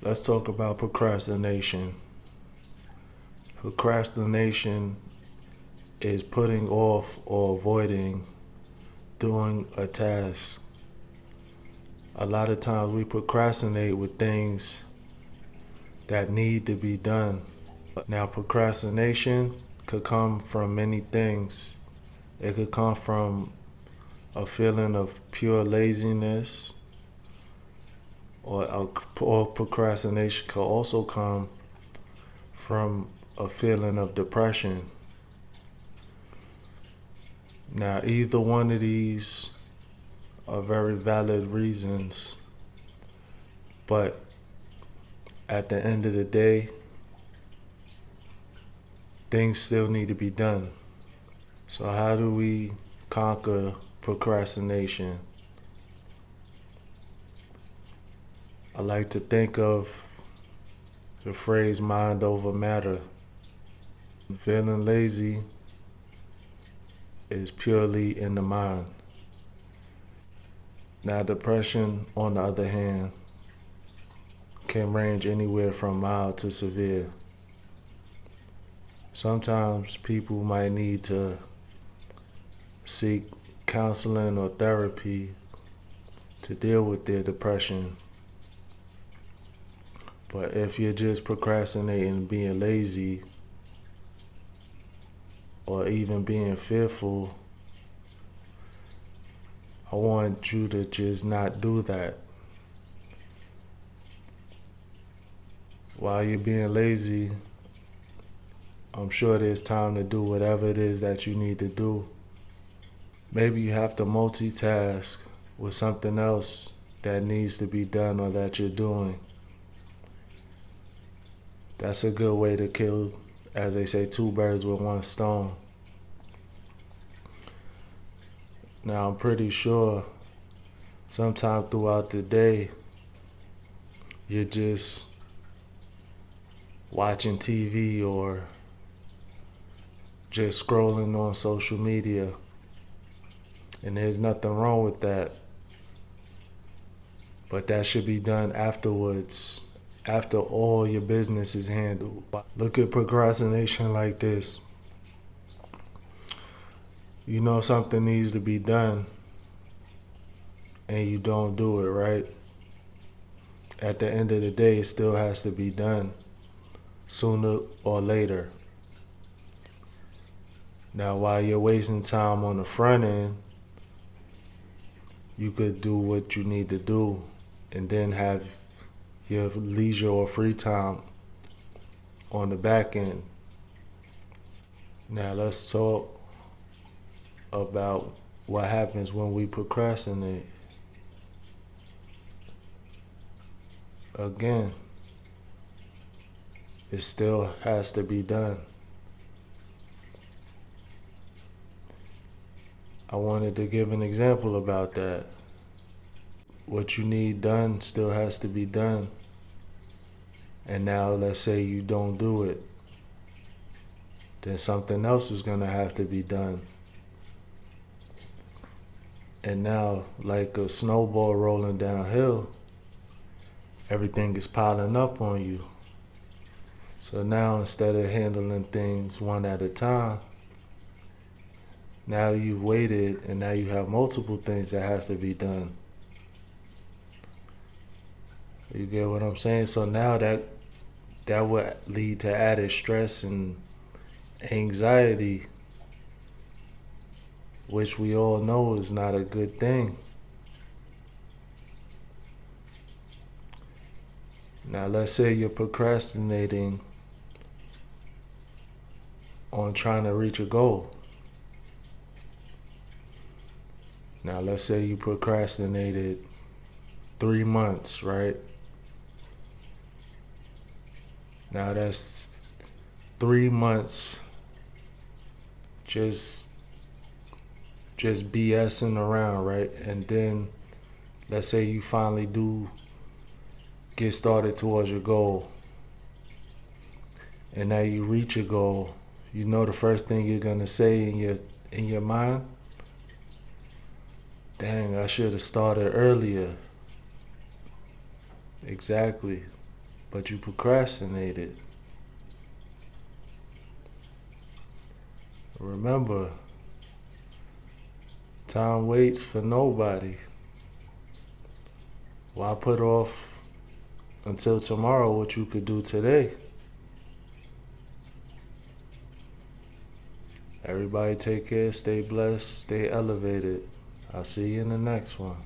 Let's talk about procrastination. Procrastination is putting off or avoiding doing a task. A lot of times we procrastinate with things that need to be done. Now, procrastination could come from many things. It could come from a feeling of pure laziness, or procrastination could also come from a feeling of depression. Now, either one of these are very valid reasons, but at the end of the day, things still need to be done. So, how do we conquer procrastination? I like to think of the phrase mind over matter. Feeling lazy is purely in the mind. Now, depression, on the other hand, can range anywhere from mild to severe. Sometimes people might need to seek counseling or therapy to deal with their depression. But if you're just procrastinating, being lazy, or even being fearful, I want you to just not do that. While you're being lazy, I'm sure there's time to do whatever it is that you need to do. Maybe you have to multitask with something else that needs to be done or that you're doing. That's a good way to kill, as they say, two birds with one stone. Now, I'm pretty sure sometime throughout the day, you're just watching TV or just scrolling on social media. And there's nothing wrong with that. But that should be done afterwards, after all your business is handled. Look at procrastination like this. You know something needs to be done and you don't do it, right? At the end of the day, it still has to be done sooner or later. Now, while you're wasting time on the front end, you could do what you need to do and then have your leisure or free time on the back end. Now, let's talk about what happens when we procrastinate. Again, it still has to be done. I wanted to give an example about that. What you need done still has to be done. And now let's say you don't do it. Then something else is going to have to be done. And now, like a snowball rolling downhill, everything is piling up on you. So now, instead of handling things one at a time, now you've waited and now you have multiple things that have to be done. You get what I'm saying? So now that would lead to added stress and anxiety, which we all know is not a good thing. Now, let's say you're procrastinating on trying to reach a goal. Now, let's say you procrastinated 3 months, right? Now, that's 3 months just BSing around, right? And then let's say you finally do get started towards your goal. And now you reach your goal. You know the first thing you're gonna say in your mind? Dang, I should have started earlier. Exactly. but you procrastinated. Remember, time waits for nobody. Why put off until tomorrow what you could do today? Everybody take care, stay blessed, stay elevated. I'll see you in the next one.